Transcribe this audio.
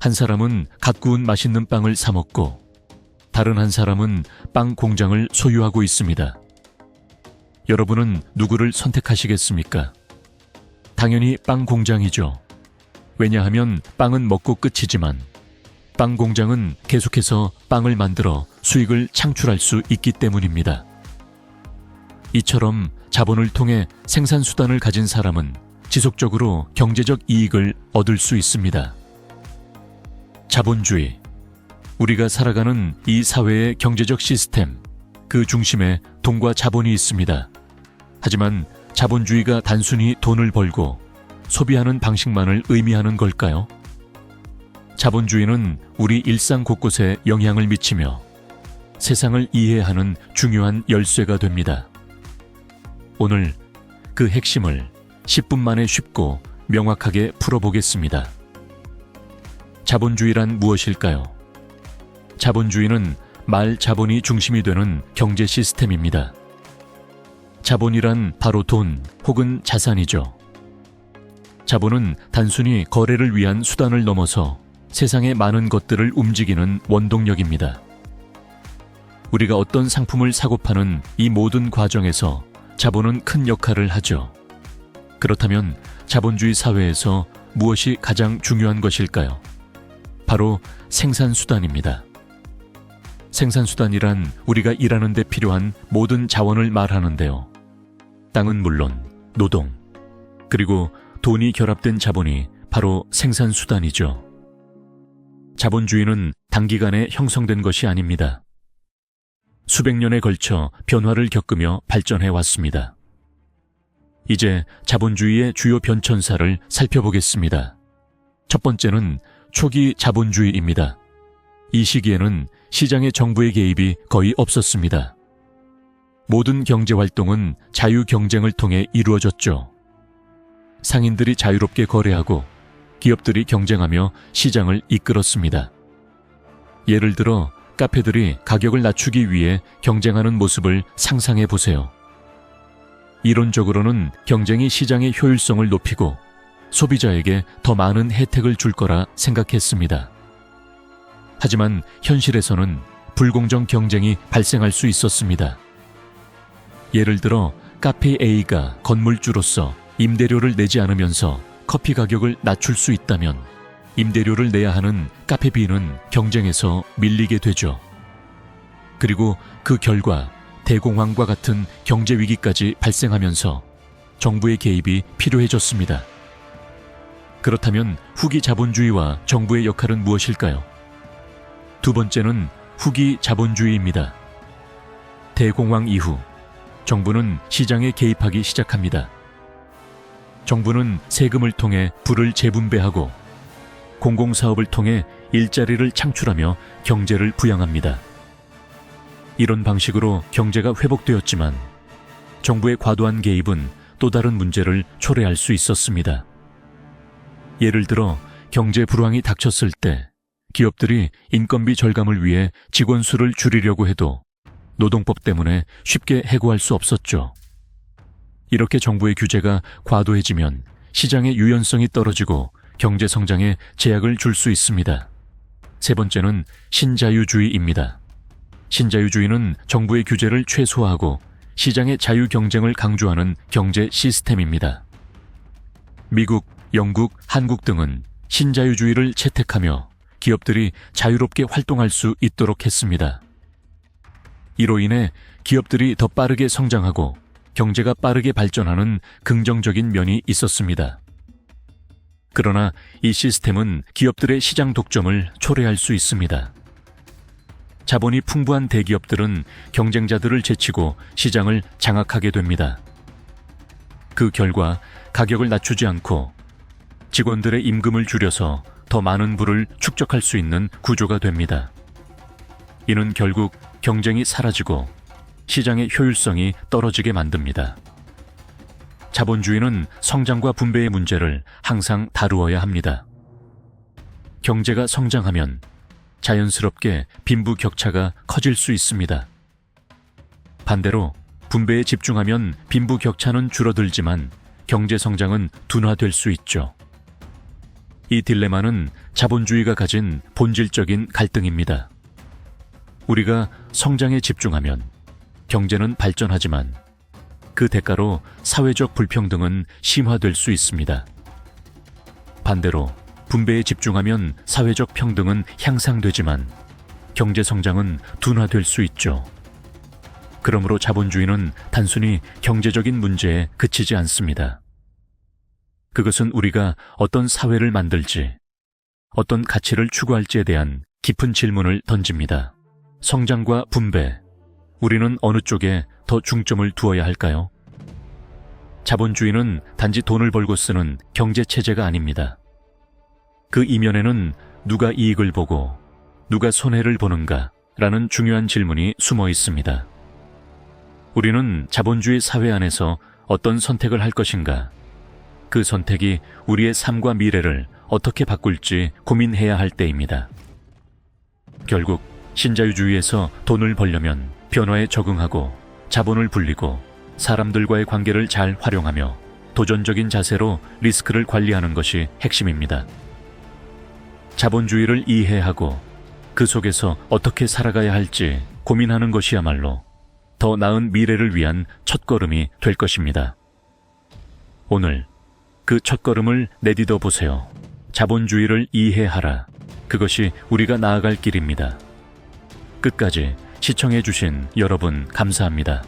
한 사람은 갓 구운 맛있는 빵을 사 먹고 다른 한 사람은 빵 공장을 소유하고 있습니다. 여러분은 누구를 선택하시겠습니까? 당연히 빵 공장이죠. 왜냐하면 빵은 먹고 끝이지만 빵 공장은 계속해서 빵을 만들어 수익을 창출할 수 있기 때문입니다. 이처럼 자본을 통해 생산수단을 가진 사람은 지속적으로 경제적 이익을 얻을 수 있습니다. 자본주의. 우리가 살아가는 이 사회의 경제적 시스템, 그 중심에 돈과 자본이 있습니다. 하지만 자본주의가 단순히 돈을 벌고 소비하는 방식만을 의미하는 걸까요? 자본주의는 우리 일상 곳곳에 영향을 미치며 세상을 이해하는 중요한 열쇠가 됩니다. 오늘 그 핵심을 10분 만에 쉽고 명확하게 풀어보겠습니다. 자본주의란 무엇일까요? 자본주의는 말 자본이 중심이 되는 경제 시스템입니다. 자본이란 바로 돈 혹은 자산이죠. 자본은 단순히 거래를 위한 수단을 넘어서 세상의 많은 것들을 움직이는 원동력입니다. 우리가 어떤 상품을 사고 파는 이 모든 과정에서 자본은 큰 역할을 하죠. 그렇다면 자본주의 사회에서 무엇이 가장 중요한 것일까요? 바로 생산수단입니다. 생산수단이란 우리가 일하는 데 필요한 모든 자원을 말하는데요. 땅은 물론 노동, 그리고 돈이 결합된 자본이 바로 생산수단이죠. 자본주의는 단기간에 형성된 것이 아닙니다. 수백 년에 걸쳐 변화를 겪으며 발전해 왔습니다. 이제 자본주의의 주요 변천사를 살펴보겠습니다. 첫 번째는 초기 자본주의입니다. 이 시기에는 시장의 정부의 개입이 거의 없었습니다. 모든 경제활동은 자유경쟁을 통해 이루어졌죠. 상인들이 자유롭게 거래하고 기업들이 경쟁하며 시장을 이끌었습니다. 예를 들어 카페들이 가격을 낮추기 위해 경쟁하는 모습을 상상해 보세요. 이론적으로는 경쟁이 시장의 효율성을 높이고 소비자에게 더 많은 혜택을 줄 거라 생각했습니다. 하지만 현실에서는 불공정 경쟁이 발생할 수 있었습니다. 예를 들어 카페 A가 건물주로서 임대료를 내지 않으면서 커피 가격을 낮출 수 있다면 임대료를 내야 하는 카페 B는 경쟁에서 밀리게 되죠. 그리고 그 결과 대공황과 같은 경제 위기까지 발생하면서 정부의 개입이 필요해졌습니다. 그렇다면 후기 자본주의와 정부의 역할은 무엇일까요? 두 번째는 후기 자본주의입니다. 대공황 이후 정부는 시장에 개입하기 시작합니다. 정부는 세금을 통해 부를 재분배하고 공공사업을 통해 일자리를 창출하며 경제를 부양합니다. 이런 방식으로 경제가 회복되었지만 정부의 과도한 개입은 또 다른 문제를 초래할 수 있었습니다. 예를 들어 경제 불황이 닥쳤을 때 기업들이 인건비 절감을 위해 직원 수를 줄이려고 해도 노동법 때문에 쉽게 해고할 수 없었죠. 이렇게 정부의 규제가 과도해지면 시장의 유연성이 떨어지고 경제 성장에 제약을 줄 수 있습니다. 세 번째는 신자유주의입니다. 신자유주의는 정부의 규제를 최소화하고 시장의 자유 경쟁을 강조하는 경제 시스템입니다. 미국, 영국, 한국 등은 신자유주의를 채택하며 기업들이 자유롭게 활동할 수 있도록 했습니다. 이로 인해 기업들이 더 빠르게 성장하고 경제가 빠르게 발전하는 긍정적인 면이 있었습니다. 그러나 이 시스템은 기업들의 시장 독점을 초래할 수 있습니다. 자본이 풍부한 대기업들은 경쟁자들을 제치고 시장을 장악하게 됩니다. 그 결과 가격을 낮추지 않고 직원들의 임금을 줄여서 더 많은 부를 축적할 수 있는 구조가 됩니다. 이는 결국 경쟁이 사라지고 시장의 효율성이 떨어지게 만듭니다. 자본주의는 성장과 분배의 문제를 항상 다루어야 합니다. 경제가 성장하면 자연스럽게 빈부격차가 커질 수 있습니다. 반대로 분배에 집중하면 빈부격차는 줄어들지만 경제 성장은 둔화될 수 있죠. 이 딜레마는 자본주의가 가진 본질적인 갈등입니다. 우리가 성장에 집중하면 경제는 발전하지만 그 대가로 사회적 불평등은 심화될 수 있습니다. 반대로 분배에 집중하면 사회적 평등은 향상되지만 경제 성장은 둔화될 수 있죠. 그러므로 자본주의는 단순히 경제적인 문제에 그치지 않습니다. 그것은 우리가 어떤 사회를 만들지, 어떤 가치를 추구할지에 대한 깊은 질문을 던집니다. 성장과 분배, 우리는 어느 쪽에 더 중점을 두어야 할까요? 자본주의는 단지 돈을 벌고 쓰는 경제체제가 아닙니다. 그 이면에는 누가 이익을 보고 누가 손해를 보는가 라는 중요한 질문이 숨어 있습니다. 우리는 자본주의 사회 안에서 어떤 선택을 할 것인가, 그 선택이 우리의 삶과 미래를 어떻게 바꿀지 고민해야 할 때입니다. 결국 신자유주의에서 돈을 벌려면 변화에 적응하고 자본을 불리고 사람들과의 관계를 잘 활용하며 도전적인 자세로 리스크를 관리하는 것이 핵심입니다. 자본주의를 이해하고 그 속에서 어떻게 살아가야 할지 고민하는 것이야말로 더 나은 미래를 위한 첫걸음이 될 것입니다. 오늘 그 첫걸음을 내디뎌 보세요. 자본주의를 이해하라. 그것이 우리가 나아갈 길입니다. 끝까지 시청해 주신 여러분 감사합니다.